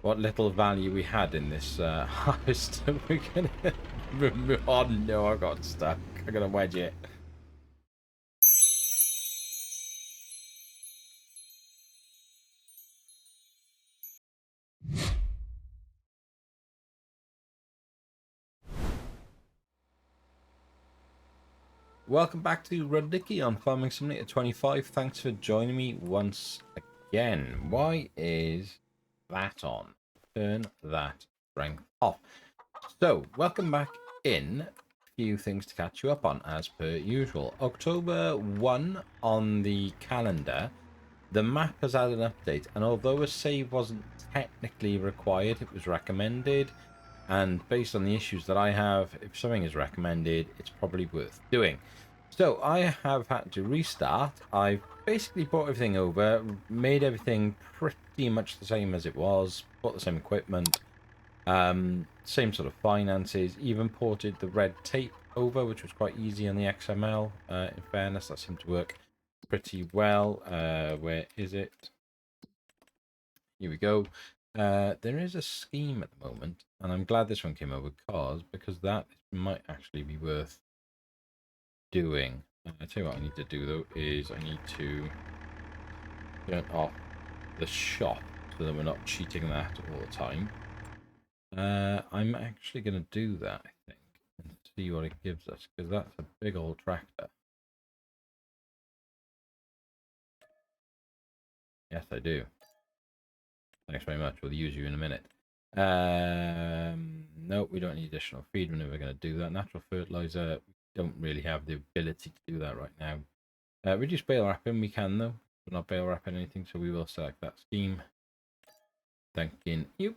what little value we had in this harvest. We're gonna... Oh no, I got stuck. I gotta wedge it. Welcome back to Rudniki on Farming Simulator 25. Thanks for joining me once again. Why is that on? Turn that strength off. So, welcome back in. A few things to catch you up on as per usual. October 1 on the calendar. The map has had an update, and although a save wasn't technically required, it was recommended. And based on the issues that I have, if something is recommended, it's probably worth doing. So I have had to restart. I've basically brought everything over, made everything pretty much the same as it was, bought the same equipment, same sort of finances, even ported the red tape over, which was quite easy on the XML. In fairness, that seemed to work pretty well. Where is it? Here we go. There is a scheme at the moment, and I'm glad this one came over because that might actually be worth doing. I tell you what I need to do though is I need to turn off the shop so that we're not cheating that all the time. I'm actually going to do that, I think, and see what it gives us, because that's a big old tractor. Yes, I do. Thanks very much. We'll use you in a minute. No, we don't need additional feed. We're never going to do that. Natural fertilizer, we don't really have the ability to do that right now. Reduce bale wrapping, we can though. We're not bale wrapping anything, so we will select that scheme. Thanking you.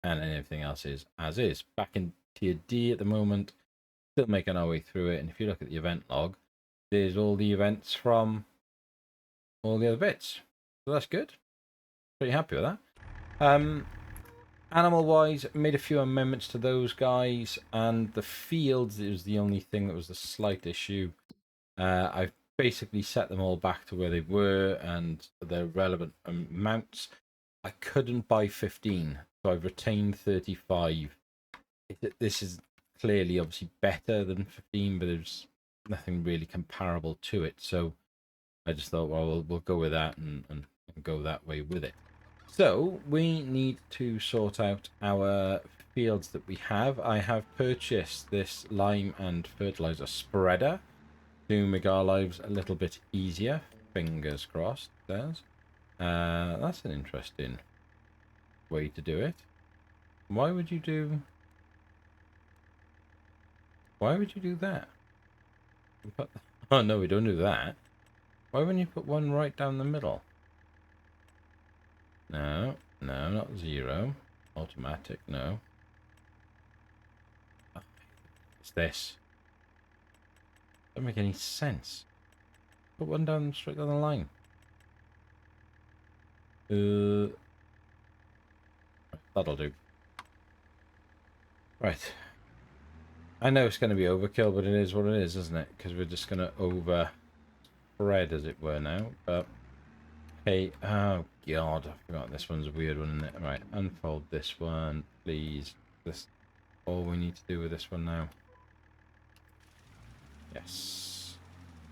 And everything else is as is. Back in tier D at the moment. Still making our way through it. And if you look at the event log, there's all the events from all the other bits. So that's good. Pretty happy with that. Animal wise, made a few amendments to those guys, and the fields is the only thing that was the slight issue. I've basically set them all back to where they were and their relevant amounts. I couldn't buy 15, so I've retained 35. This is clearly obviously better than 15, but there's nothing really comparable to it. So I just thought, well, we'll go with that and go that way with it. So we need to sort out our fields that we have. I have purchased this lime and fertilizer spreader to make our lives a little bit easier. Fingers crossed, there's. That's an interesting way to do it. Why would you do that? Oh no, we don't do that. Why wouldn't you put one right down the middle? No, not 0. Automatic, no. It's this. Doesn't make any sense. Put one down straight down the line. That'll do. Right. I know it's going to be overkill, but it is what it is, isn't it? Because we're just going to over spread, as it were, now. But hey, oh god, I forgot this one's a weird one, isn't it? Right, unfold this one, please. This all we need to do with this one now. Yes.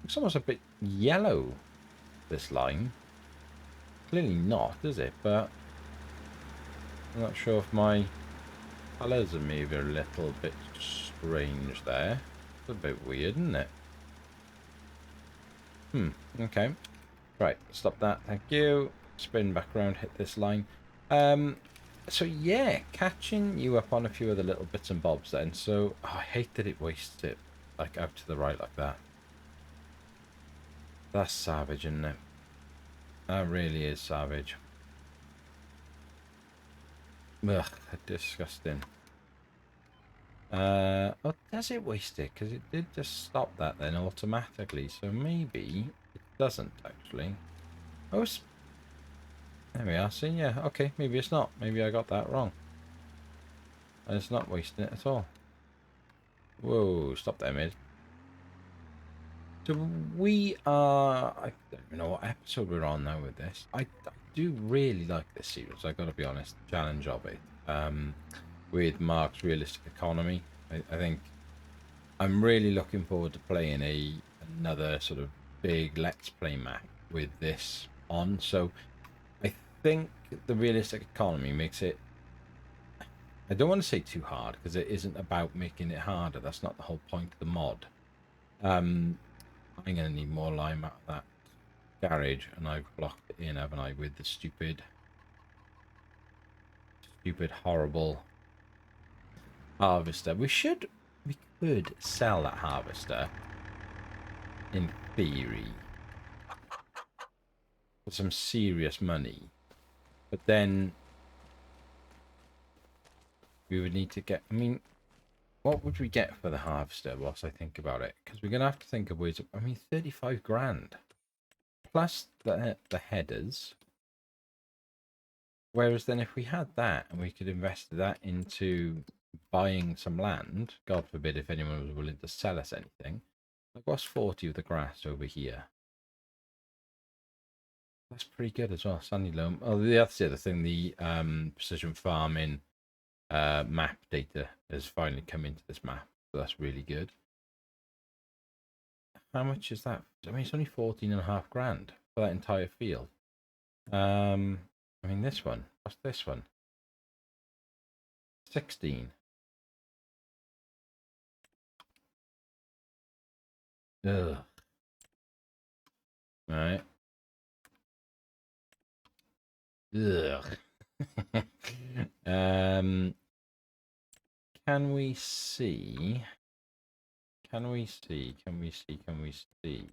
Looks almost a bit yellow, this line. Clearly not, is it? But I'm not sure if my colours are maybe a little bit strange there. It's a bit weird, isn't it? Okay. Right, stop that, thank you. Spin back around, hit this line. So yeah, catching you up on a few of the little bits and bobs then. So, I hate that it wastes it, like, out to the right like that. That's savage, isn't it? That really is savage. Ugh, disgusting. Oh, does it waste it? Because it did just stop that then automatically. So maybe it doesn't actually. Oh, there we are. See, yeah, okay. Maybe it's not. Maybe I got that wrong. And it's not wasting it at all. Whoa, stop there, mate. So we are, I don't even know what episode we're on now with this. I do really like this series, I gotta be honest, the challenge of it. With Mark's realistic economy. I think I'm really looking forward to playing another sort of big let's play map with this on. So I think the realistic economy makes it, I don't want to say too hard because it isn't about making it harder. That's not the whole point of the mod. I'm gonna need more lime out of that garage, and I've blocked it in, haven't I, with the stupid horrible harvester. We could sell that harvester in theory for some serious money, but then we would need to get, I mean, what would we get for the harvester whilst I think about it? Because we're gonna have to think of ways of, I mean, 35 grand plus the headers. Whereas then if we had that and we could invest that into buying some land, God forbid if anyone was willing to sell us anything, like what's 40 of the grass over here? That's pretty good as well. Sandy loam. Oh, that's the other thing. The precision farming map data has finally come into this map. So that's really good. How much is that? I mean, it's only 14.5 grand for that entire field. I mean, this one. What's this one? 16. Ugh. All right. Ugh. Can we see? Can we see? Can we see? Can we see?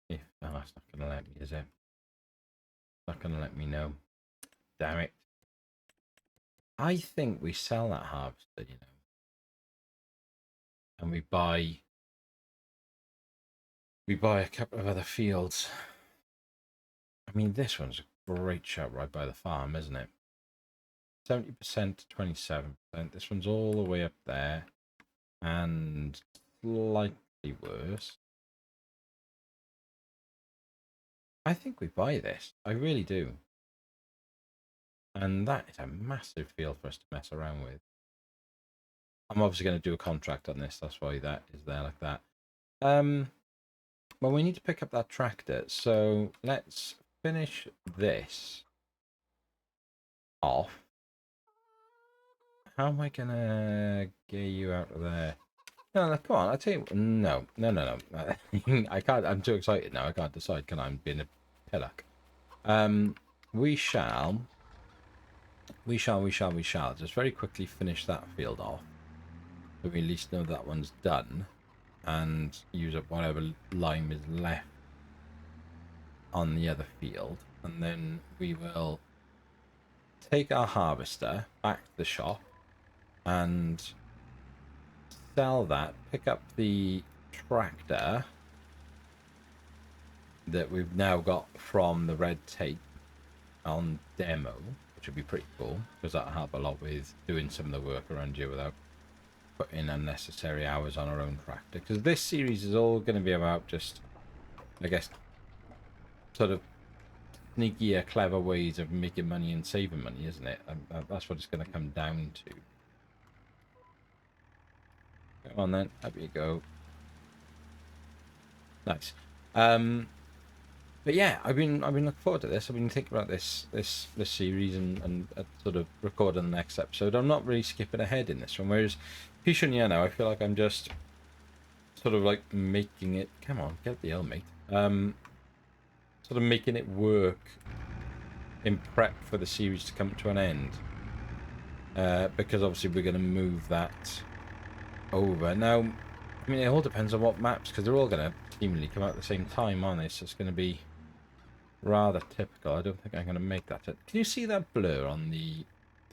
If oh, it's not gonna let me, is it? It's not gonna let me know. Damn it! I think we sell that harvester, you know, and we buy a couple of other fields. I mean, this one's a great shot right by the farm, isn't it? 70% to 27%. This one's all the way up there, and slightly worse. I think we buy this. I really do. And that is a massive field for us to mess around with. I'm obviously going to do a contract on this. That's why that is there like that. Well, we need to pick up that tractor. So let's finish this off. How am I going to get you out of there? No, no, come on. I tell you, no. I can't. I'm too excited now. I can't decide. Can I? I'm being a pillock. We shall just very quickly finish that field off. So we at least know that one's done. And use up whatever lime is left on the other field. And then we will take our harvester back to the shop and sell that. Pick up the tractor that we've now got from the red tape on demo, which would be pretty cool because that'll help a lot with doing some of the work around here without putting unnecessary hours on our own tractor. Because this series is all going to be about just, I guess, sort of sneakier, clever ways of making money and saving money, isn't it? That's what it's going to come down to. Come on then, up you go. Nice. But yeah, I've been looking forward to this. I've been thinking about this series and sort of recording the next episode. I'm not really skipping ahead in this one. Whereas Pishon now, I feel like I'm just sort of like making it. Come on, get the helmet. Sort of making it work in prep for the series to come to an end. Because obviously we're going to move that over now. I mean, it all depends on what maps, because they're all going to seemingly come out at the same time, aren't they? So it's going to be rather typical. I don't think I'm going to make that. Can you see that blur on the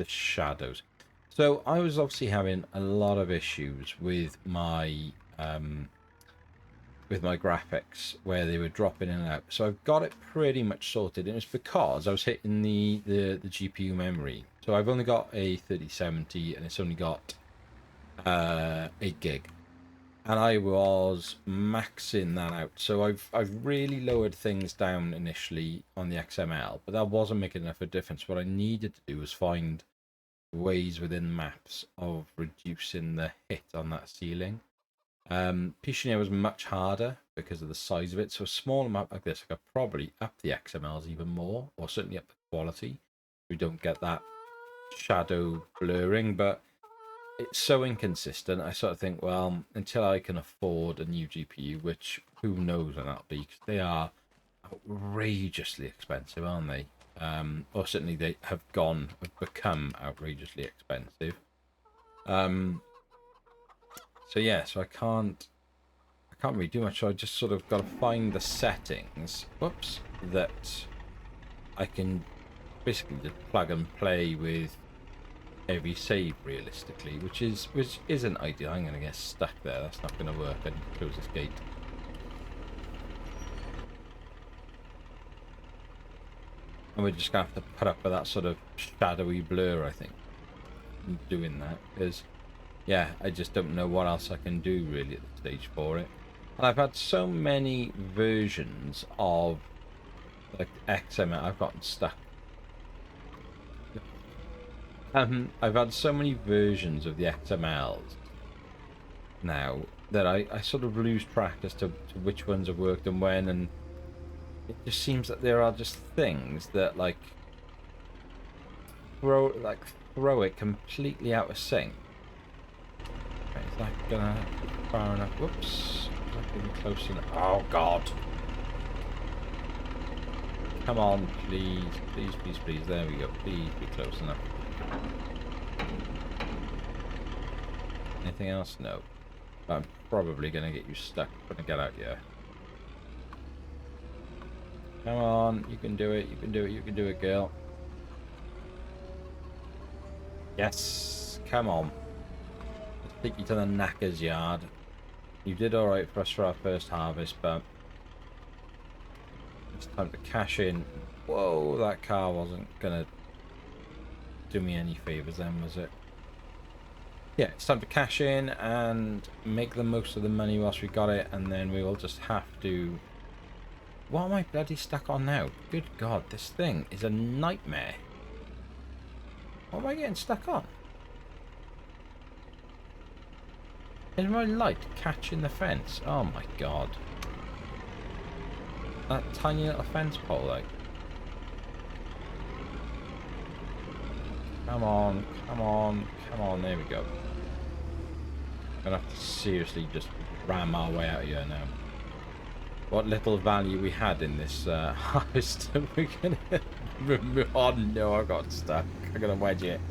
shadows? So I was obviously having a lot of issues with my graphics where they were dropping in and out. So I've got it pretty much sorted, and it's because I was hitting the GPU memory. So I've only got a 3070 and it's only got 8 gig. and I was maxing that out. So I've really lowered things down initially on the XML, but that wasn't making enough of a difference. What I needed to do was find ways within maps of reducing the hit on that ceiling. Pictionary was much harder because of the size of it. So a small map like this, I could probably up the XMLs even more, or certainly up the quality. We don't get that shadow blurring, but it's so inconsistent. I sort of think, well, until I can afford a new GPU, which who knows when that'll be, because they are outrageously expensive, aren't they? Or certainly they have become outrageously expensive. So yeah, so I can't really do much. So I just sort of got to find the settings, whoops, that I can basically just plug and play with every save realistically, which isn't ideal. I'm going to get stuck there. That's not going to work. I need to close this gate. And we're just going to have to put up with that sort of shadowy blur, I think, doing that, because yeah, I just don't know what else I can do really at this stage for it. And I've had so many versions of like XML. I've gotten stuck. I've had so many versions of the XMLs now that I sort of lose track as to which ones have worked and when, and it just seems that there are just things that like throw it completely out of sync. Okay, is that gonna be far enough? Whoops. Close enough. Oh god. Come on, please. Please, please, please. There we go. Please be close enough. Anything else? No. But I'm probably gonna get you stuck when I get out here. Come on, you can do it, you can do it, you can do it, girl. Yes, come on. Let's take you to the knacker's yard. You did alright for us for our first harvest, but it's time to cash in. Whoa, that car wasn't gonna do me any favours then, was it? Yeah, it's time to cash in and make the most of the money whilst we got it, and then we will just have to... What am I bloody stuck on now? Good God, this thing is a nightmare. What am I getting stuck on? Is my light catching the fence? Oh my God. That tiny little fence pole, like. Come on, come on, come on, there we go. Gonna have to seriously just ram our way out of here now. What little value we had in this harvest, we're gonna remove. Oh no, I got stuck. I gotta wedge it.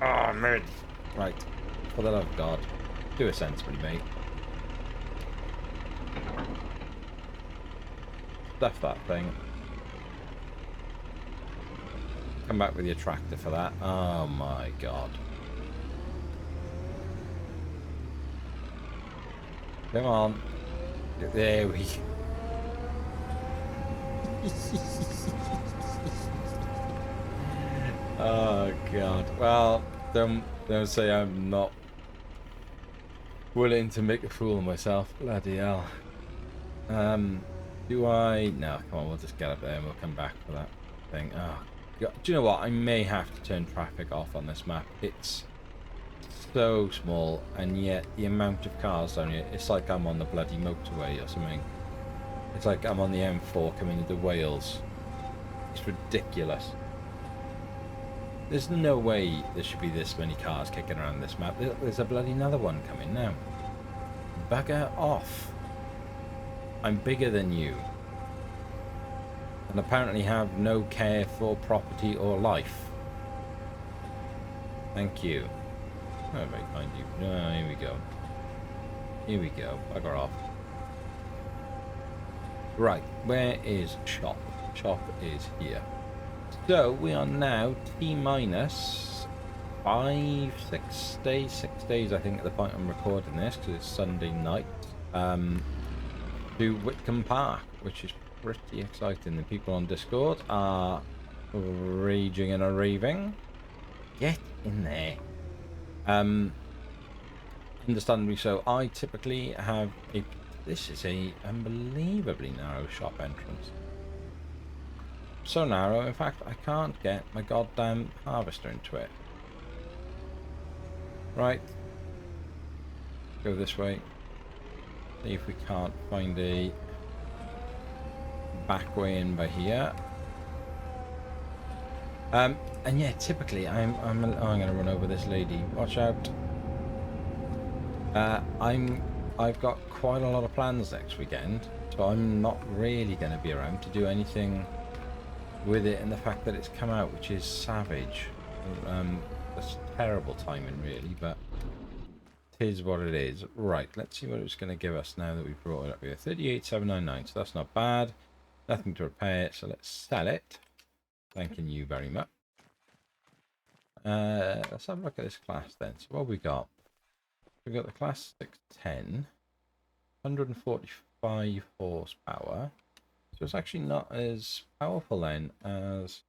Oh, mate. Right, for the love of God, do it sensibly, mate. Stuff that thing. Come back with your tractor for that. Oh my God. Come on. There we go. Oh God. Well, don't say I'm not willing to make a fool of myself. Bloody hell. Do I? No, come on. We'll just get up there and we'll come back for that thing. Oh God. Do you know what? I may have to turn traffic off on this map. It's so small, and yet the amount of cars down here, it's like I'm on the bloody motorway or something. It's like I'm on the M4 coming into Wales. It's ridiculous. There's no way there should be this many cars kicking around this map. There's a bloody another one coming now. Bugger off. I'm bigger than you. And apparently have no care for property or life. Thank you. Oh, very kind of you. Oh, here we go. Here we go. Bugger off. Right, where is shop? Shop is here. So we are now T-minus 6 days. 6 days, I think, at the point I'm recording this, because it's Sunday night, to Whitcomb Park, which is pretty exciting. The people on Discord are raging and raving. Get in there. understandably so. I typically have a... This is a unbelievably narrow shop entrance. So narrow, in fact, I can't get my goddamn harvester into it. Right. Go this way. See if we can't find a back way in by here. And yeah, typically I'm gonna run over this lady. Watch out. I've got quite a lot of plans next weekend, so I'm not really gonna be around to do anything with it, and the fact that it's come out, which is savage. That's terrible timing really, but it is what it is. Right, let's see what it's gonna give us now that we've brought it up here. 38,799, so that's not bad. Nothing to repair, so let's sell it. Thanking you very much. Let's have a look at this class then. So what have we got? We've got the class 610, 145 horsepower. So it's actually not as powerful then as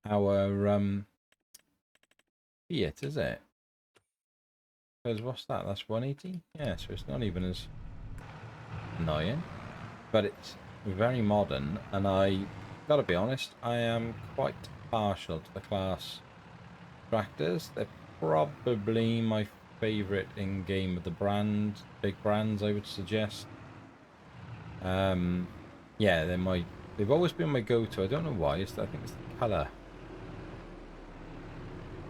our Fiat, is it? Because what's that? That's 180? Yeah, so it's not even as annoying. But it's very modern, and I gotta be honest, I am quite partial to the class tractors. They're probably my favorite in game of the big brands, I would suggest. Yeah, they've always been my go-to. I don't know why. I think it's the color.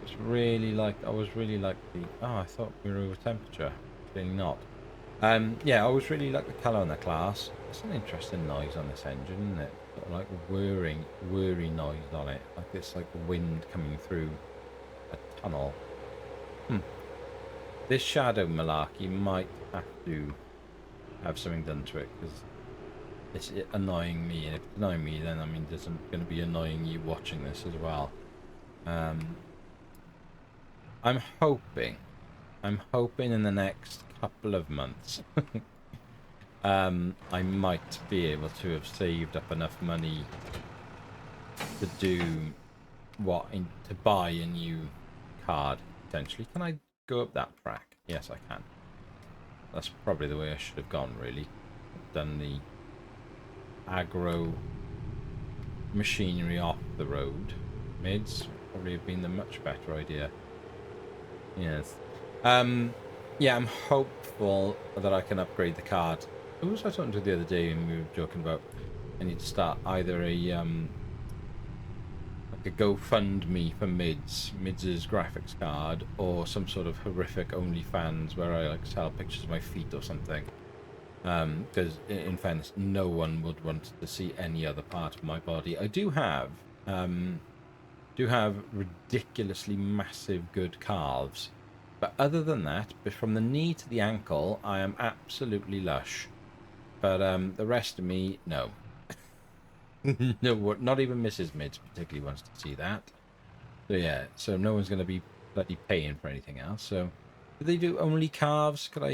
I was really like the... Oh, I thought we were over temperature. Clearly not. Yeah, I always really like the colour on the class. It's an interesting noise on this engine, isn't it? Sort of like whirry noise on it. Like it's like wind coming through a tunnel. This shadow malarkey might have to have something done to it, because it's annoying me, and if it's annoying me, then I mean there's going to be annoying you watching this as well. I'm hoping in the next couple of months I might be able to have saved up enough money to do to buy a new card potentially. Can I go up that track? Yes, I can. That's probably the way I should have gone, really. Done the agro machinery off the road. Mids probably have been the much better idea. Yes. Yeah, I'm hopeful that I can upgrade the card. Who was I talking to the other day, and we were joking about I need to start either a like a GoFundMe for Mids's graphics card, or some sort of horrific OnlyFans where I like sell pictures of my feet or something. Because in fairness, no one would want to see any other part of my body. I do have ridiculously massive good calves, but other than that, from the knee to the ankle, I am absolutely lush. But the rest of me, no. No, not even Mrs. Mids particularly wants to see that. So yeah, so no one's going to be bloody paying for anything else. So, do they do only calves? Could I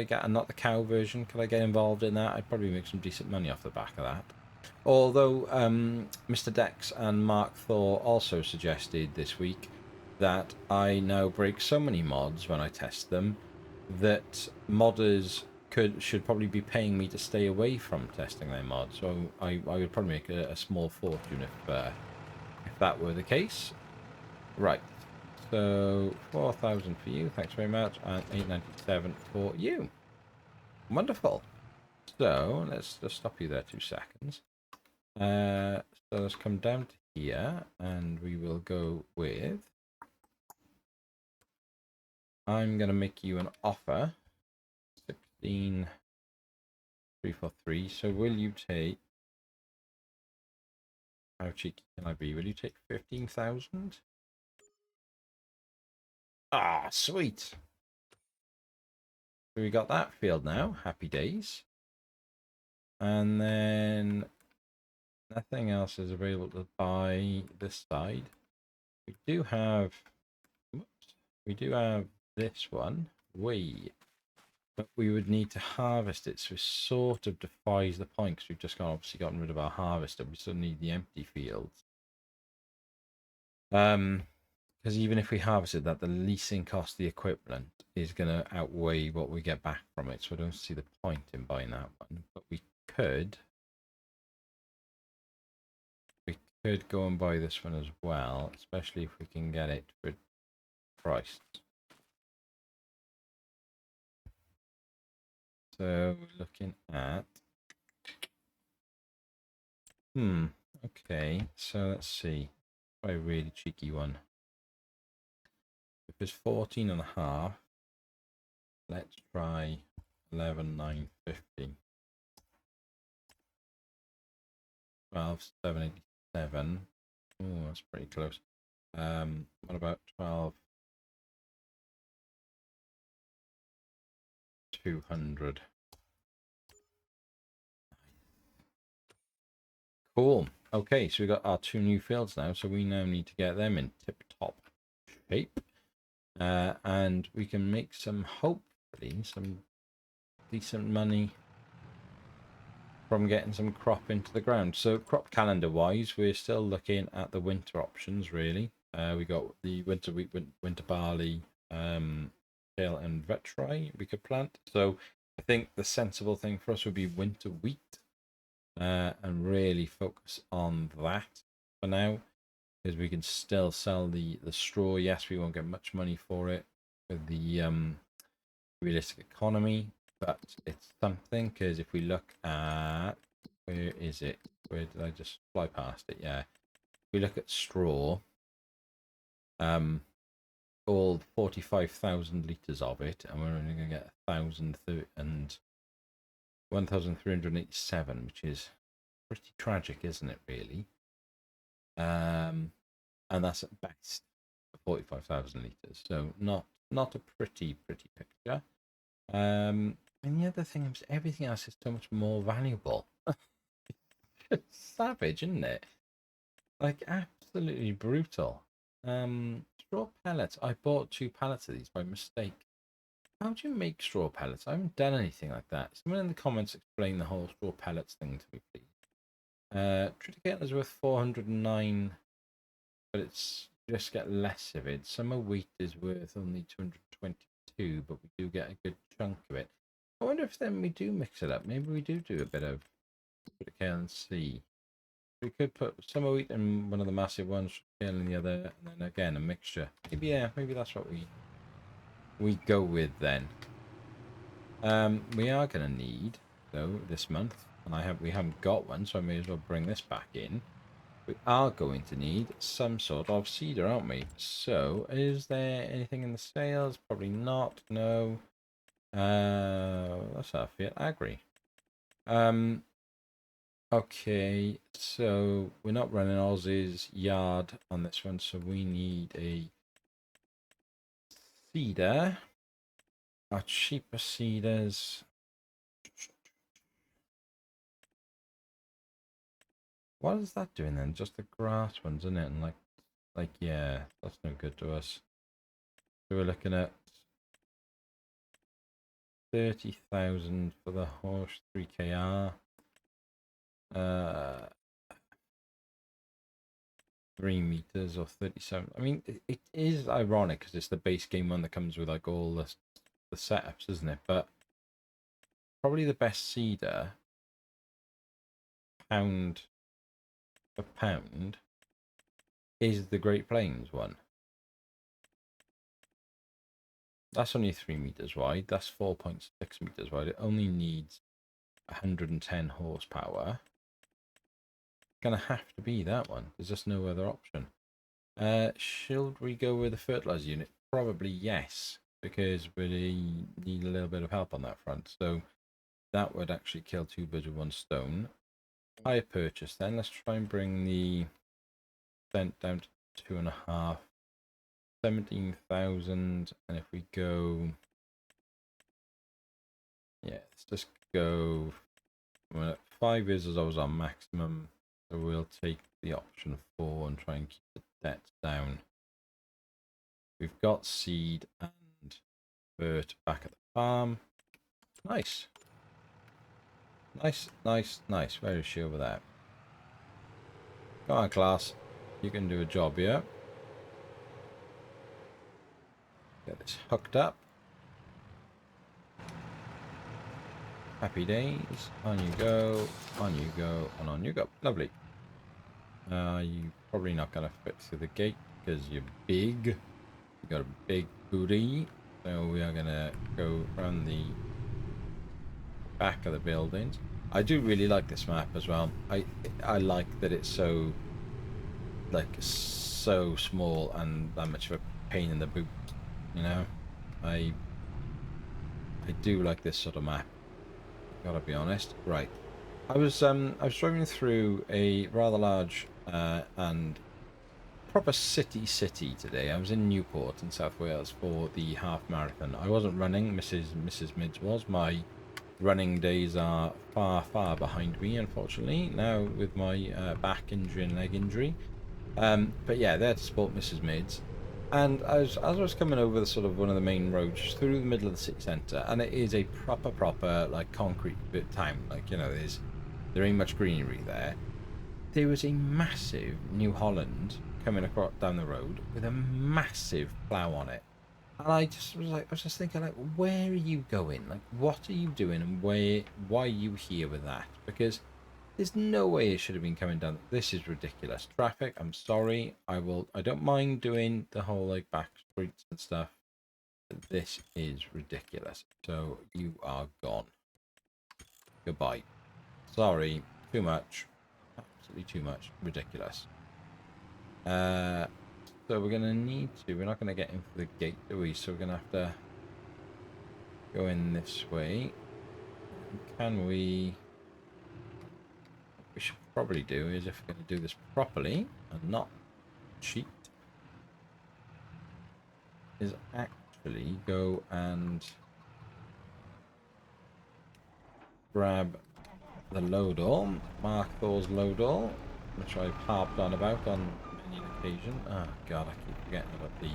get, and not the cow version? Could I get involved in that? I'd probably make some decent money off the back of that. Although Mr. Dex and Mark Thor also suggested this week that I now break so many mods when I test them that modders should probably be paying me to stay away from testing their mods. So I would probably make a small fortune if that were the case. Right. So 4,000 for you, thanks very much, and 897 for you. Wonderful. So let's just stop you there 2 seconds. So let's come down to here, and we will go with... I'm going to make you an offer. 16,343. So will you take... How cheeky can I be? Will you take 15,000? Ah, sweet. So we got that field now. Happy days. And then nothing else is available to buy this side. We do have... Whoops. We do have this one. But we would need to harvest it, so it sort of defies the point, because we've just obviously gotten rid of our harvester. We still need the empty fields. because even if we harvested that, the leasing cost, the equivalent, is going to outweigh what we get back from it. So I don't see the point in buying that one. But we could go and buy this one as well, especially if we can get it for price. So looking at okay, so let's see. Try a really cheeky one. If it's 14.5, let's try 11,950. 12,787. Oh, that's pretty close. What about 12,200? Cool. Okay, so we got our 2 new fields now, so we now need to get them in tip-top shape. And we can make hopefully, some decent money from getting some crop into the ground. So crop calendar wise, we're still looking at the winter options really. We got the winter wheat, winter barley, kale and vetri we could plant. So I think the sensible thing for us would be winter wheat, and really focus on that for now, because we can still sell the straw. Yes, we won't get much money for it with the realistic economy, but it's something. Because if we look at, where is it? Where did I just fly past it? Yeah, if we look at straw, all 45,000 liters of it, and we're only going to get 1,387, which is pretty tragic, isn't it? Really. And that's at best 45,000 liters, so not a pretty picture. And the other thing is, everything else is so much more valuable. It's savage, isn't it? Like, absolutely brutal. Straw pellets. I bought 2 pallets of these by mistake. How do you make straw pellets? I haven't done anything like that. Someone in the comments explain the whole straw pellets thing to me, please. Triticale is worth 409, but it's just get less of it. Summer wheat is worth only 222, but we do get a good chunk of it. I wonder if then we do mix it up. Maybe we do a bit of triticale and see. We could put summer wheat in one of the massive ones, triticale in the other, and then again a mixture. Maybe, yeah, maybe that's what we go with then. We are going to need, though, this month, and we haven't got one, so I may as well bring this back in. We are going to need some sort of seeder, aren't we? So, is there anything in the sales? Probably not. No. Let's have Fiat Agri. Okay, so we're not running Oz's yard on this one, so we need a seeder. Our cheaper seeders. What is that doing then? Just the grass ones, isn't it? And like yeah, that's no good to us. So we're looking at 30,000 for the horse 3KR. 3 meters or 37. I mean, it is ironic because it's the base game one that comes with like all the setups, isn't it? But probably the best seeder, pound for pound, is the Great Plains one. That's only 3 meters wide. That's 4.6 meters wide. It only needs 110 horsepower. Gonna have to be that one. There's just no other option. Should we go with the fertilizer unit? Probably yes, because we need a little bit of help on that front. So that would actually kill 2 birds with 1 stone. Higher purchase then. Let's try and bring the cent down to 2.5. 17,000. And if we go, yeah, let's just go. 5 years is always our maximum, so we'll take the option 4 and try and keep the debts down. We've got seed and Bert back at the farm. Nice. Nice. Where is she over there? Come on, class. You can do a job here. Get this hooked up. Happy days. On you go, on you go, and on you go. Lovely. You're probably not going to fit through the gate because you're big. You got a big booty. So we are going to go around the back of the buildings. I do really like this map as well. I like that it's so small and that much of a pain in the boot. You know, I do like this sort of map. Gotta be honest. Right. I was driving through a rather large and proper city today. I was in Newport in South Wales for the half marathon. I wasn't running. Mrs. Mids was. My running days are far behind me, unfortunately, now with my back injury and leg injury. But yeah, there to support Mrs. Mids. And as I was coming over the sort of one of the main roads through the middle of the city centre, and it is a proper like concrete bit town. Like, you know, there ain't much greenery there. There was a massive New Holland coming across down the road with a massive plough on it. And I was just thinking, like, where are you going? Like, what are you doing, and why are you here with that? Because there's no way it should have been coming down. This is ridiculous. Traffic, I'm sorry. I don't mind doing the whole, like, back streets and stuff. But this is ridiculous. So, you are gone. Goodbye. Sorry. Too much. Absolutely too much. Ridiculous. So we're going to need to... We're not going to get in for the gate, do we? So we're going to have to go in this way. Can we... What we should probably do is, if we're going to do this properly and not cheat, is actually go and grab the load all, Mark Thor's load all, which I've harped on about on many an occasion. Oh god, I keep forgetting about the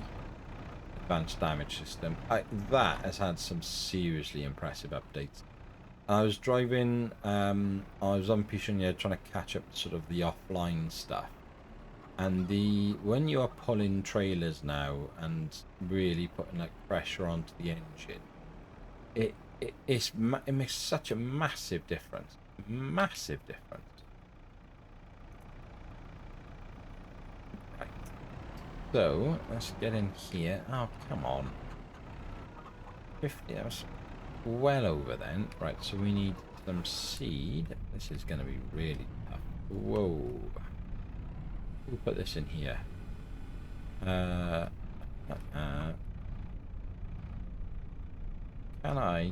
advanced damage system. That has had some seriously impressive updates. I was driving, I was on Pishonia trying to catch up sort of the offline stuff. And when you are pulling trailers now and really putting like pressure onto the engine, it makes such a massive difference. Massive difference. Right. So let's get in here. Oh, come on. 50 hours. Well over then. Right, so we need some seed. This is going to be really tough. Whoa. We'll put this in here. Can I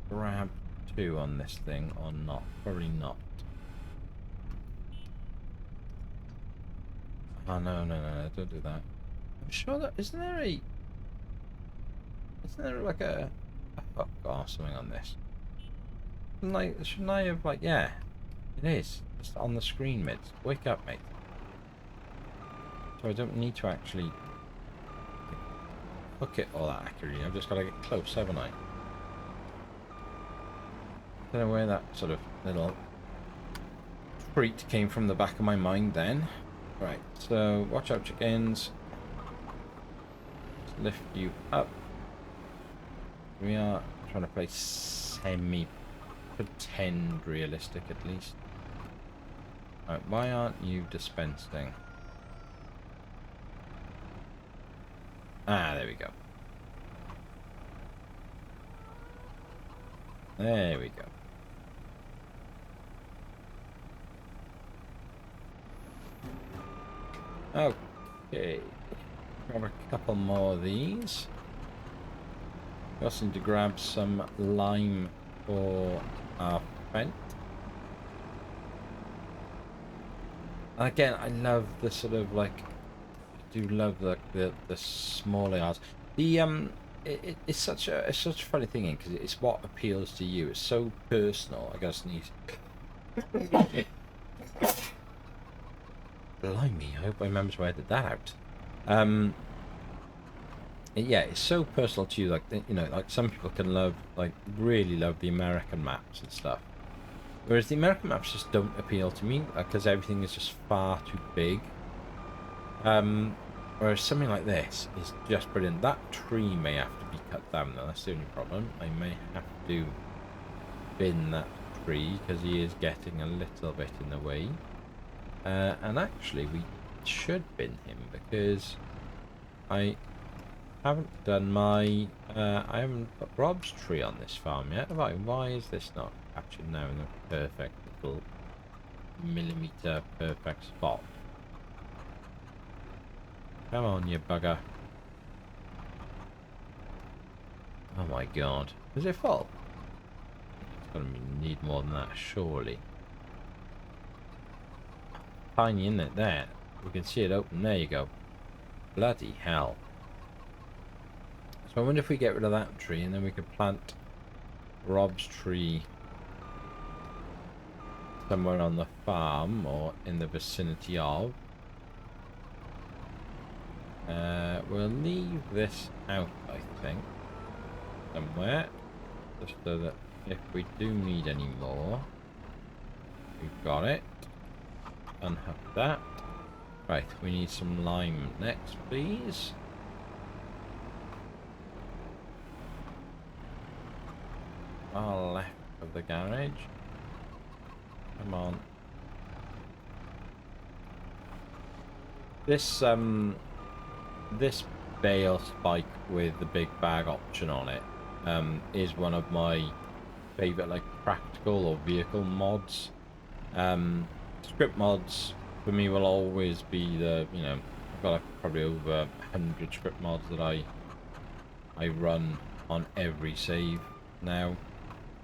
grab 2 on this thing or not? Probably not. Oh, no, don't do that. I'm sure that... Isn't there like a hook or something on this? Shouldn't I have, like... Yeah, it is. It's on the screen, Mids. Wake up, mate. So I don't need to actually hook it all that accurately. I've just got to get close, haven't I? Don't know where that sort of little treat came from the back of my mind then. Right, so watch out, chickens. Let's lift you up. We are trying to play semi-pretend realistic at least. Right, why aren't you dispensing? Ah, there we go. There we go. Okay. Grab a couple more of these. We also need to grab some lime for our vent. And again, I love the sort of like... I do love the smaller yards. It's such a funny thing because it's what appeals to you. It's so personal. I gotta sneeze. Blimey! I hope I remember to edit that out. Yeah, it's so personal to you. Like, you know, like some people can really love the American maps and stuff, whereas the American maps just don't appeal to me because everything is just far too big. Whereas something like this is just brilliant. That tree may have to be cut down though, that's the only problem. I may have to bin that tree because he is getting a little bit in the way. And actually we should bin him because I haven't done my... I haven't put Rob's tree on this farm yet, have I? Why is this not captured now in the perfect little millimeter perfect spot? Come on, you bugger. Oh my god. Is it full? It's gonna need more than that, surely. Tiny, isn't it? There. We can see it open. There you go. Bloody hell. So I wonder if we get rid of that tree and then we could plant Rob's tree somewhere on the farm or in the vicinity of. We'll leave this out, I think, somewhere, just so that if we do need any more, we've got it. Unhook that. Right, we need some lime next, please. Far left of the garage. Come on. This bale spike with the big bag option on it is one of my favorite like practical or vehicle mods. Script mods for me will always be the, you know, I've got like probably over 100 script mods that I run on every save now,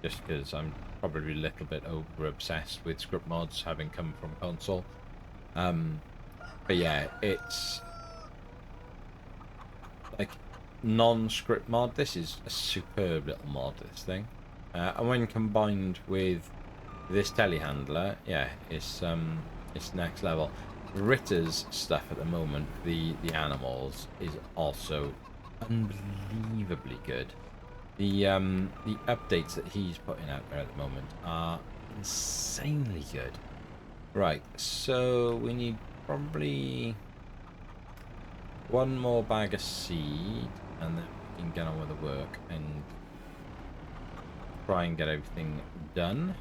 just because I'm probably a little bit over obsessed with script mods having come from console. But yeah, it's like non-script mod. This is a superb little mod, this thing, and when combined with this telehandler, yeah, it's next level. Ritter's stuff at the moment, the animals, is also unbelievably good. The updates that he's putting out there at the moment are insanely good. Right, so we need probably one more bag of seed, and then we can get on with the work and try and get everything done.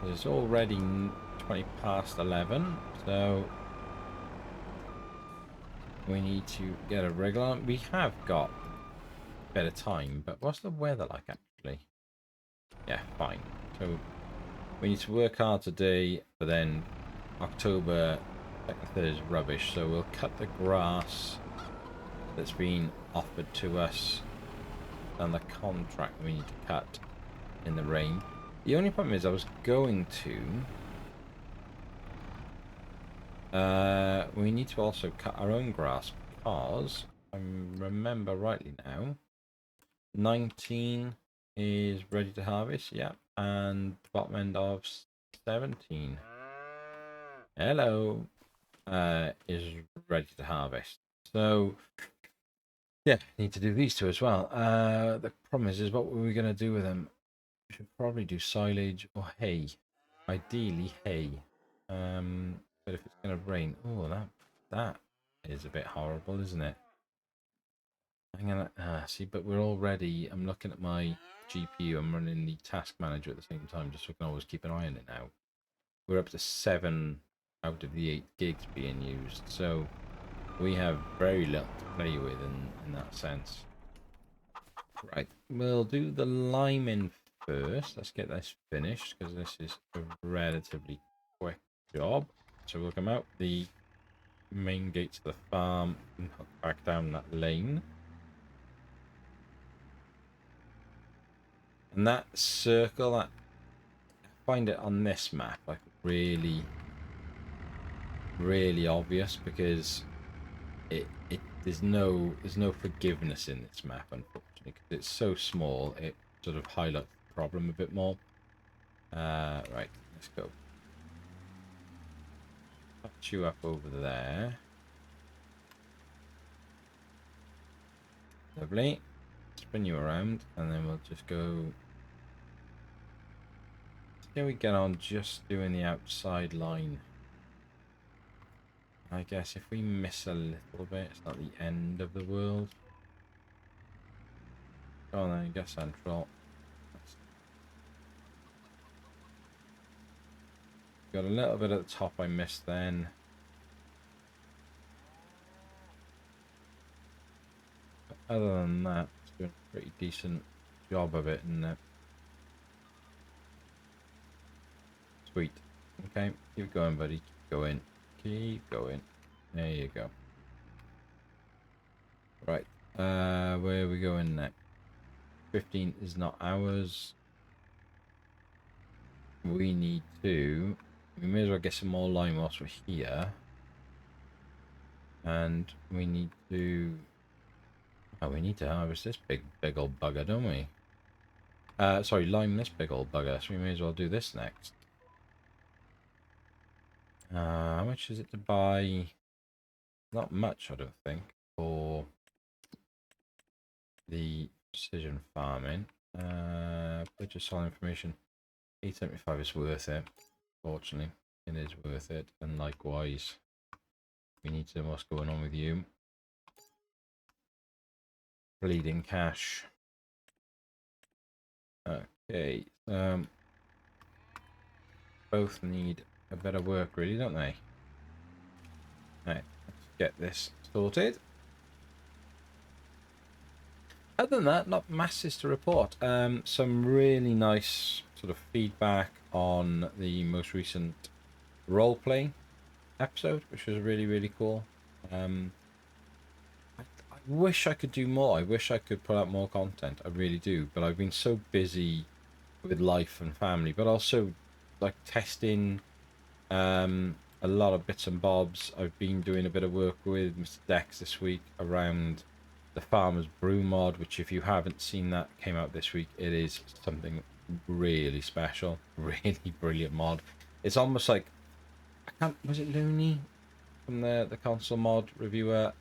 It's already 20 past 11, so we need to get a wriggle on. We have got a bit of time, but what's the weather like actually? Yeah, fine. So we need to work hard today, but then October 2nd is rubbish, so we'll cut the grass that's been offered to us and the contract we need to cut in the rain. The only problem is I was going to... we need to also cut our own grass because, if I remember rightly now, 19 is ready to harvest, yeah, and the bottom end of 17, hello, is ready to harvest. So, yeah, need to do these two as well. The problem is what were we going to do with them? We should probably do silage or hay. Ideally hay. But if it's going to rain, oh, that is a bit horrible, isn't it? I'm gonna see, but we're already. I'm looking at my GPU. I'm running the task manager at the same time, just so I can always keep an eye on it now. We're up to 7 out of the 8 gigs being used, so we have very little to play with in that sense. Right, we'll do the liming first. Let's get this finished because this is a relatively quick job. So we'll come out the main gates of the farm and hook back down that lane. And that circle, that I find it on this map like really, really obvious because there's no forgiveness in this map, unfortunately, because it's so small. It sort of highlights the problem a bit more. Right, let's go. Patch you up over there. Lovely. Spin you around, and then we'll just go. Here we get on just doing the outside line. I guess if we miss a little bit, it's not the end of the world. Go on then, get central. Got a little bit at the top I missed then. But other than that, it's doing a pretty decent job of it, isn't it? Sweet. Okay, keep going, buddy. Keep going. Keep going. There you go. Right. Where are we going next? 15 is not ours. We need to... We may as well get some more lime whilst we're here. And we need to... Oh, we need to harvest this big old bugger, don't we? Sorry, lime this big old bugger, so we may as well do this next. How much is it to buy? Not much, I don't think, for the precision farming. Purchase all information. 875 is worth it. Fortunately, it is worth it. And likewise, we need to know what's going on with you. Bleeding cash. Okay. Both need a bit of work, really, don't they? Right, let's get this sorted. Other than that, not masses to report. Some really nice sort of feedback on the most recent role-play episode, which was really, really cool. I wish I could do more. I wish I could put out more content. I really do. But I've been so busy with life and family, but also like testing a lot of bits and bobs. I've been doing a bit of work with Mr. Dex this week around the Farmer's Brew mod, which if you haven't seen that, came out this week. It is something really special, really brilliant mod. It's almost like, I can't, was it Looney from the console mod reviewer?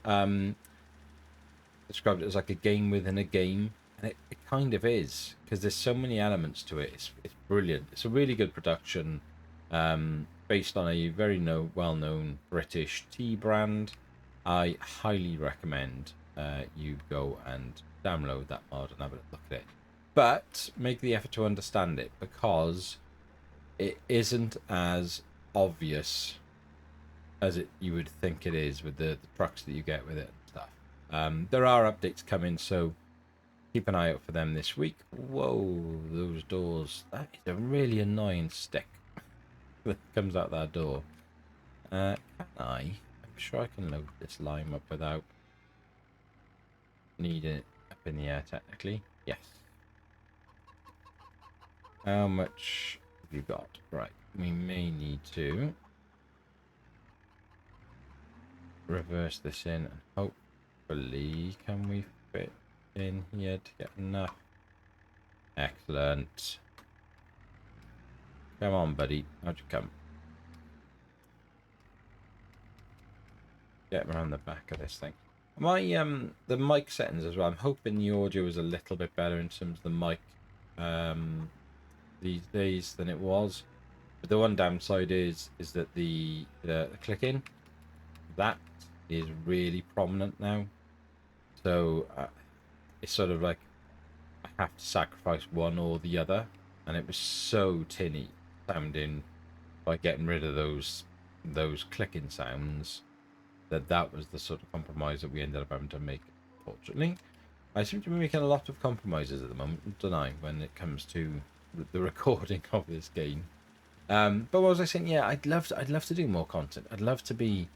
Described it as like a game within a game, and it kind of is, because there's so many elements to it. It's brilliant. It's a really good production, based on a very well-known British tea brand. I highly recommend you go and download that mod and have a look at it, but make the effort to understand it, because it isn't as obvious as you would think it is with the trucks that you get with it and stuff. There are updates coming, so keep an eye out for them this week. Whoa, those doors. That is a really annoying stick that comes out that door. Can I? I'm sure I can load this lime up without needing it up in the air, technically. Yes. How much have you got? Right, we may need to reverse this in and hopefully can we fit in here to get enough. Excellent. Come on, buddy. How'd you come? Get around the back of this thing. My the mic settings as well. I'm hoping the audio is a little bit better in terms of the mic these days than it was. But the one downside is that the clicking, that is really prominent now. So it's sort of like I have to sacrifice one or the other, and it was so tinny sounding by getting rid of those clicking sounds that was the sort of compromise that we ended up having to make. Fortunately, I seem to be making a lot of compromises at the moment, don't I, when it comes to the recording of this game. But what was I saying? Yeah, I'd love to do more content. I'd love to be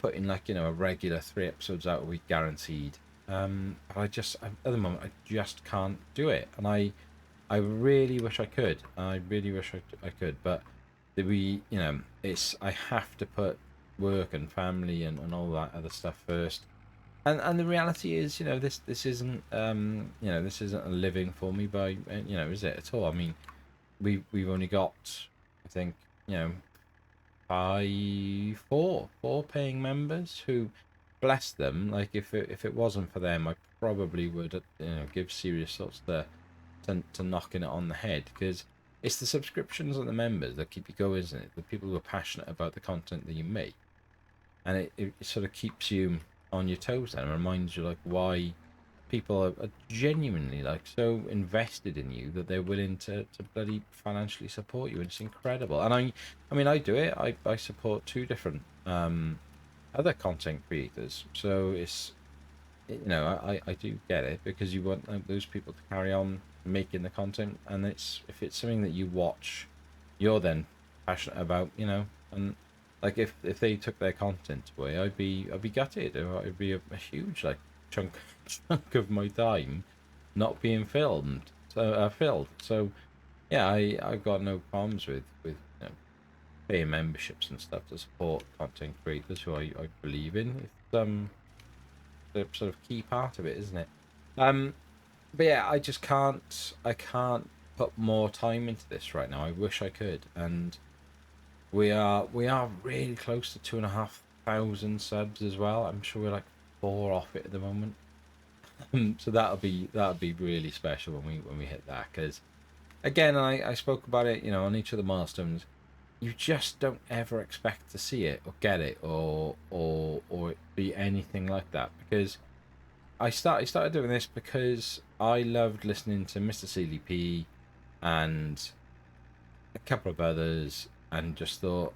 putting, like, you know, a regular 3 episodes out a week guaranteed. But at the moment I just can't do it, and I really wish I could. I really wish I could, but you know, I have to put work and family and all that other stuff first. And the reality is, you know, this isn't you know, this isn't a living for me by, you know, is it at all? I mean, we've only got, I think, you know, four paying members, who, bless them, like if it wasn't for them, I probably would, you know, give serious thoughts to knocking it on the head, because it's the subscriptions and the members that keep you going, isn't it? The people who are passionate about the content that you make. and it sort of keeps you on your toes and reminds you like why people are genuinely like so invested in you that they're willing to bloody financially support you. It's incredible. And I mean I do it. I support two different other content creators, so it's, you know, I do get it, because you want those people to carry on making the content, and it's, if it's something that you watch, you're then passionate about, you know. And like if they took their content away, I'd be gutted. It'd be a huge like chunk chunk of my time not being filled. So yeah, I've got no problems with you know, paying memberships and stuff to support content creators who I believe in. It's the sort of key part of it, isn't it? Um, but yeah, I can't put more time into this right now. I wish I could, and we are really close to 2,500 subs as well. I'm sure we're like 4 off it at the moment. So that'll be really special when we hit that, because again, I spoke about it, you know, on each of the milestones. You just don't ever expect to see it or get it or it be anything like that, because I started doing this because I loved listening to Mr. CDP and a couple of others, and just thought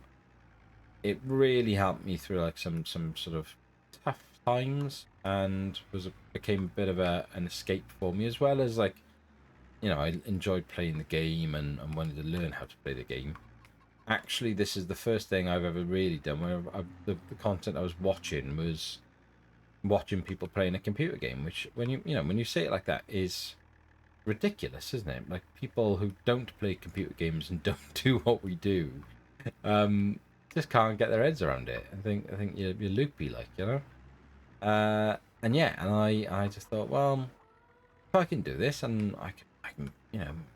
it really helped me through like some sort of tough times, and became a bit of an escape for me, as well as like, you know, I enjoyed playing the game and wanted to learn how to play the game. Actually, this is the first thing I've ever really done where the content I was watching was watching people playing a computer game, which, when you say it like that, is ridiculous, isn't it? Like, people who don't play computer games and don't do what we do, um, just can't get their heads around it. I think you're loopy, like, you know. And yeah, and I just thought, well, if I can do this, and I can,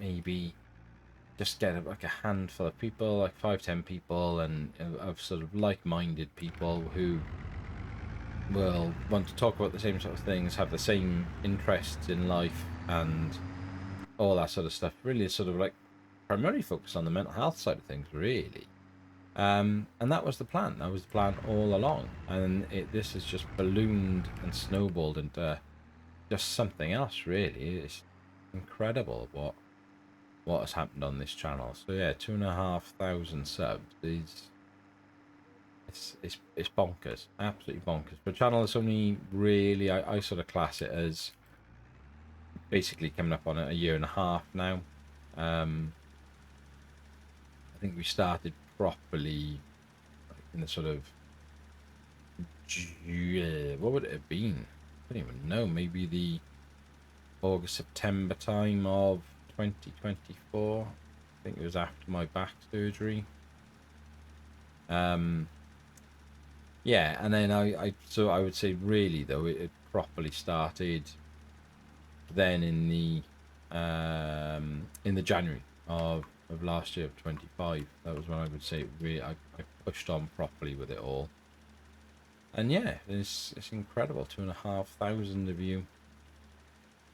maybe just get like a handful of people, like 5, 10 people, and of sort of like-minded people who will want to talk about the same sort of things, have the same interests in life, and all that sort of stuff. Really, sort of like primarily focused on the mental health side of things, really. And that was the plan. That was the plan all along. And this has just ballooned and snowballed into just something else. Really, it's incredible what has happened on this channel. So yeah, 2,500 subs is it's bonkers, absolutely bonkers. The channel is only really, I sort of class it as basically coming up on a year and a half now. I think we started properly in the sort of what would it have been? I don't even know. Maybe the August September time of 2024. I think it was after my back surgery. Yeah, and then so I would say really though it properly started then in the January of last year of 25. That was when I would say really I pushed on properly with it all. And yeah, it's incredible. 2,500 of you,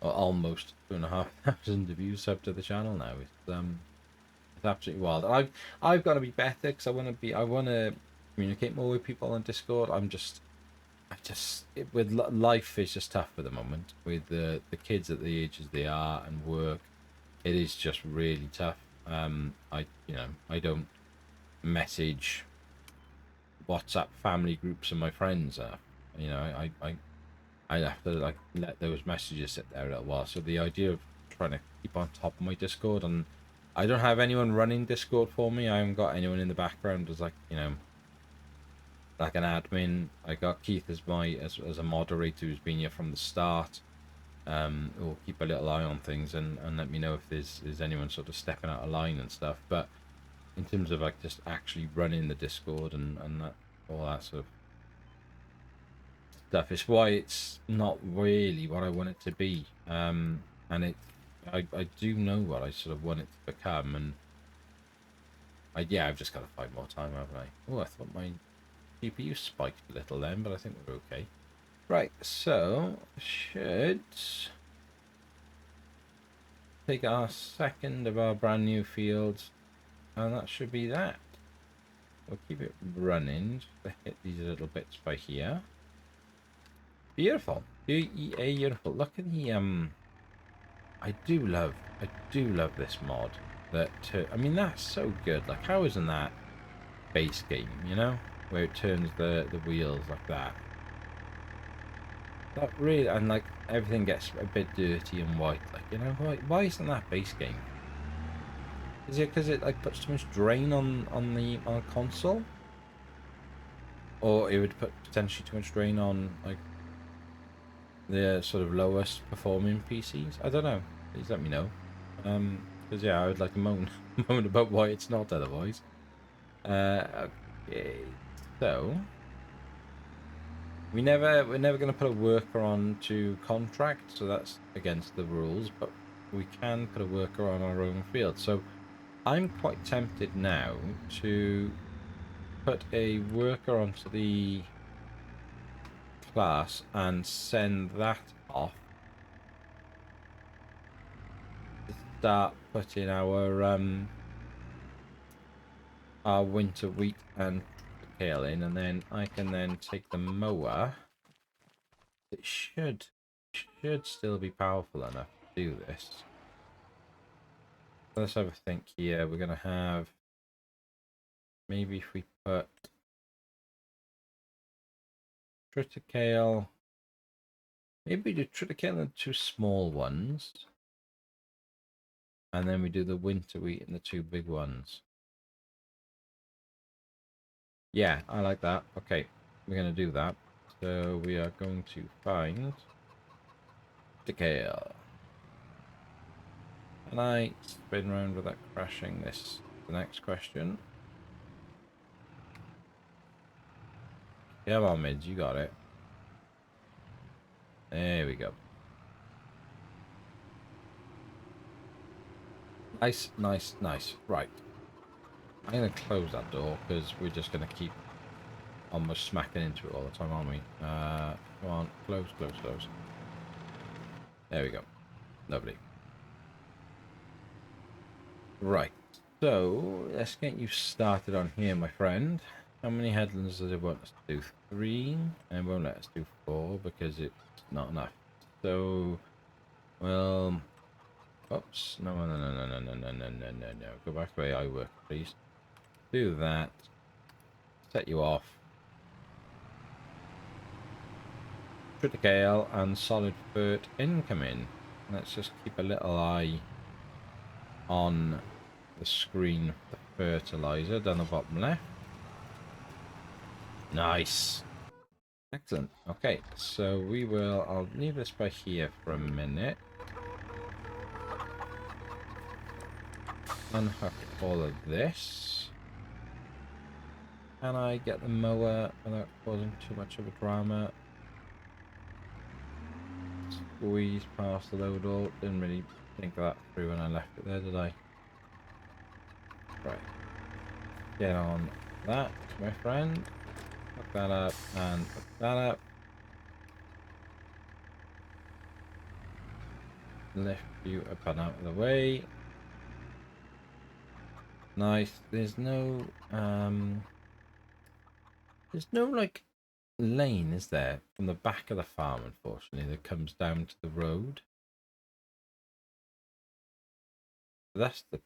or almost 2,500 of you sub to the channel now. It's absolutely wild. And I've got to be better, because I want to communicate more with people on Discord. With life is just tough at the moment with the kids at the ages they are, and work. It is just really tough. I don't message WhatsApp family groups and my friends. I have to like let those messages sit there a little while. So the idea of trying to keep on top of my Discord, and I don't have anyone running Discord for me. I haven't got anyone in the background as like, like an admin. I got Keith as as a moderator who's been here from the start. Who'll keep a little eye on things and let me know if there's anyone sort of stepping out of line and stuff. But in terms of like just actually running the Discord and that, all that sort of stuff, it's why it's not really what I want it to be. And I do know what I sort of want it to become, and I've just got to find more time, haven't I? Oh, I thought my GPU spiked a little then, but I think we're okay. Right, so should take our second of our brand new fields, and that should be that. we'll keep it running just to hit these little bits by here. Beautiful. Beautiful. Look at the I do love this mod. That I mean, that's so good. Like, how isn't that base game, you know? Where it turns the wheels like that. That really, and like everything gets a bit dirty and white, like, you know, why isn't that base game? Is it because it like puts too much drain on the console, or it would put potentially too much drain on like the sort of lowest performing PCs? I don't know. Please let me know. Because yeah, I would like to moan moan about why it's not otherwise. Okay, so we're never going to put a worker on to contract, so that's against the rules, but we can put a worker on our own field. So I'm quite tempted now to put a worker onto the class and send that off to start putting our winter wheat and kale in, and then I can then take the mower. It should still be powerful enough to do this. Let's have a think here. We're gonna have, maybe if we put triticale, maybe we do triticale and 2 small ones, and then we do the winter wheat and the 2 big ones. Yeah, I like that. Okay, we're gonna do that. So we are going to find triticale. Can I spin around without crashing this? The next question. Come on, mids, you got it. There we go. Nice, nice, nice. Right. I'm going to close that door because we're just going to keep almost smacking into it all the time, aren't we? Come on. Close, close, close. There we go. Lovely. Right. So, let's get you started on here, my friend. How many headlands does it want us to do? 3. And it won't let us do 4 because it's not enough. So, well... Oops. No, no, no, no, no, no, no, no, no, no, no. Go back to where I work, please. Do that. Set you off. Triticale and solid fert incoming. Let's just keep a little eye on the screen for the fertilizer down the bottom left. Nice. Excellent. Okay, so I'll leave this by here for a minute. Unhook all of this. Can I get the mower without causing too much of a drama? Squeeze past the load all. Didn't really think of that through when I left it there, did I? Right. Get on that, my friend. Hook that up and hook that up. Lift you up and out of the way. Nice. There's no like lane, is there, from the back of the farm, unfortunately, that comes down to the road. That's the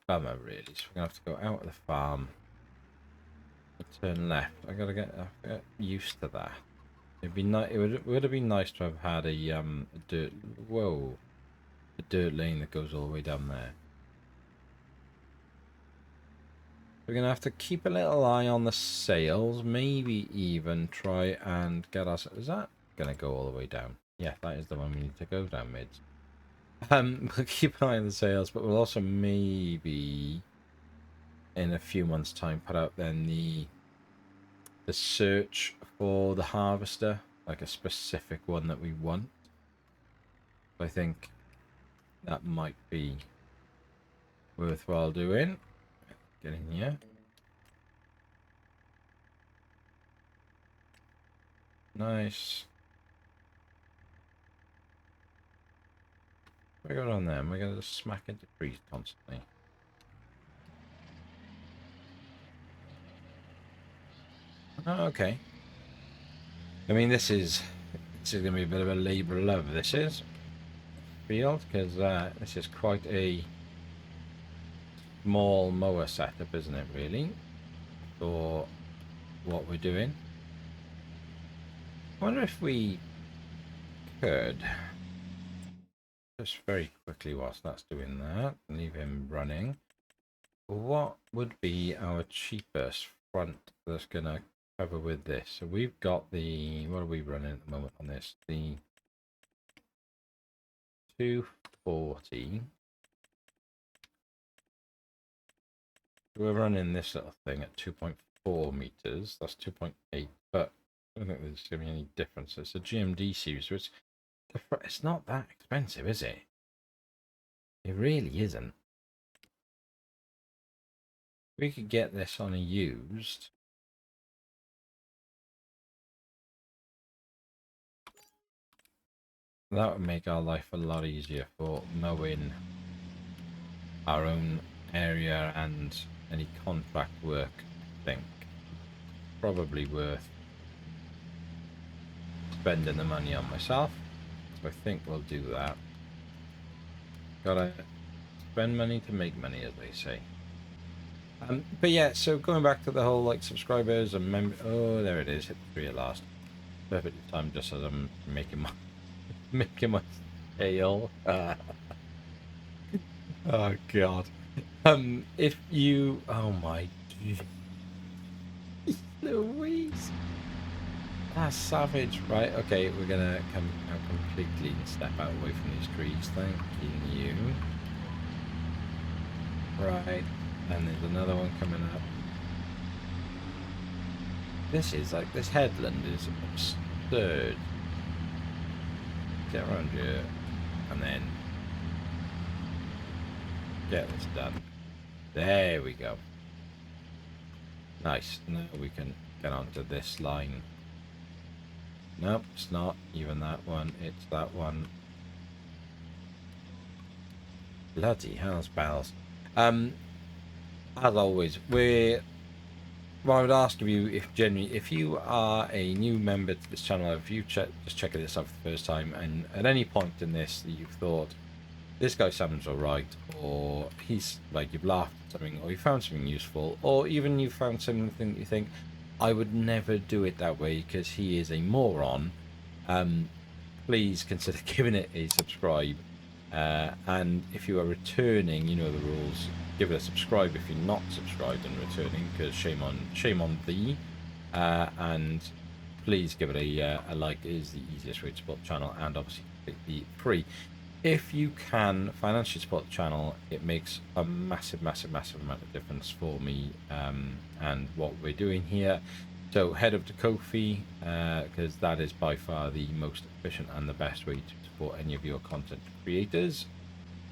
bummer, really. So we're gonna have to go out of the farm and turn left. I gotta get used to that. It'd be nice. It would have been nice to have had a dirt. Whoa, a dirt lane that goes all the way down there. We're gonna have to keep a little eye on the sails. Maybe even try and get us. Is that gonna go all the way down? Yeah, that is the one we need to go down mids. We'll keep an eye on the sails, but we'll also maybe in a few months' time put out then the search for the harvester, like a specific one that we want. I think that might be worthwhile doing. Get in here. Nice. We got on there. We're gonna just smack into trees constantly. Oh, okay. I mean, this is going to be a bit of a labour of love. This is field because this is quite a small mower setup, isn't it? Really, for what we're doing. I wonder if we could just very quickly, whilst that's doing that, leave him running. What would be our cheapest front that's going to cover with this? So we've got the, what are we running at the moment on this? The 240. We're running this little thing at 2.4 meters. That's 2.8, but I don't think there's going to be any difference. It's a GMD series, so it's not that expensive, is it? It really isn't. We could get this on a used. That would make our life a lot easier for mowing our own area and any contract work. I think probably worth spending the money on myself, so I think we'll do that. Gotta spend money to make money, as they say. But yeah, so going back to the whole like subscribers and oh, there it is, hit the 3 at last. Perfect time, just as I'm making my tail. Oh god. If you, oh my Louise, that's savage. Right, okay, we're gonna come out completely and step out away from these trees. Thank you. Right, and there's another one coming up. This is like, this headland is absurd. Get around here and then get this done. There we go. Nice. Now we can get onto this line. Nope, it's not even that one. It's that one. Bloody hell's bells. As always, what I would ask of you, if you are a new member to this channel, if you just checking this out for the first time, and at any point in this that you've thought, this guy sounds alright, or he's like, you've laughed at something, or you found something useful, or even you found something that you think, I would never do it that way because he is a moron, please consider giving it a subscribe. And if you are returning, you know the rules. Give it a subscribe if you're not subscribed and returning, because shame on thee. And please give it a like. It is the easiest way to support the channel, and obviously completely free. If you can financially support the channel, it makes a massive amount of difference for me and what we're doing here. So head up to Ko-fi, because that is by far the most efficient and the best way to support any of your content creators.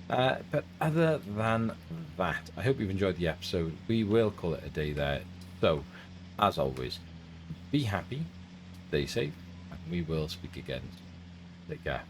But other than that, I hope you've enjoyed the episode. We will call it a day there. So, as always, be happy, stay safe, and we will speak again. Take care.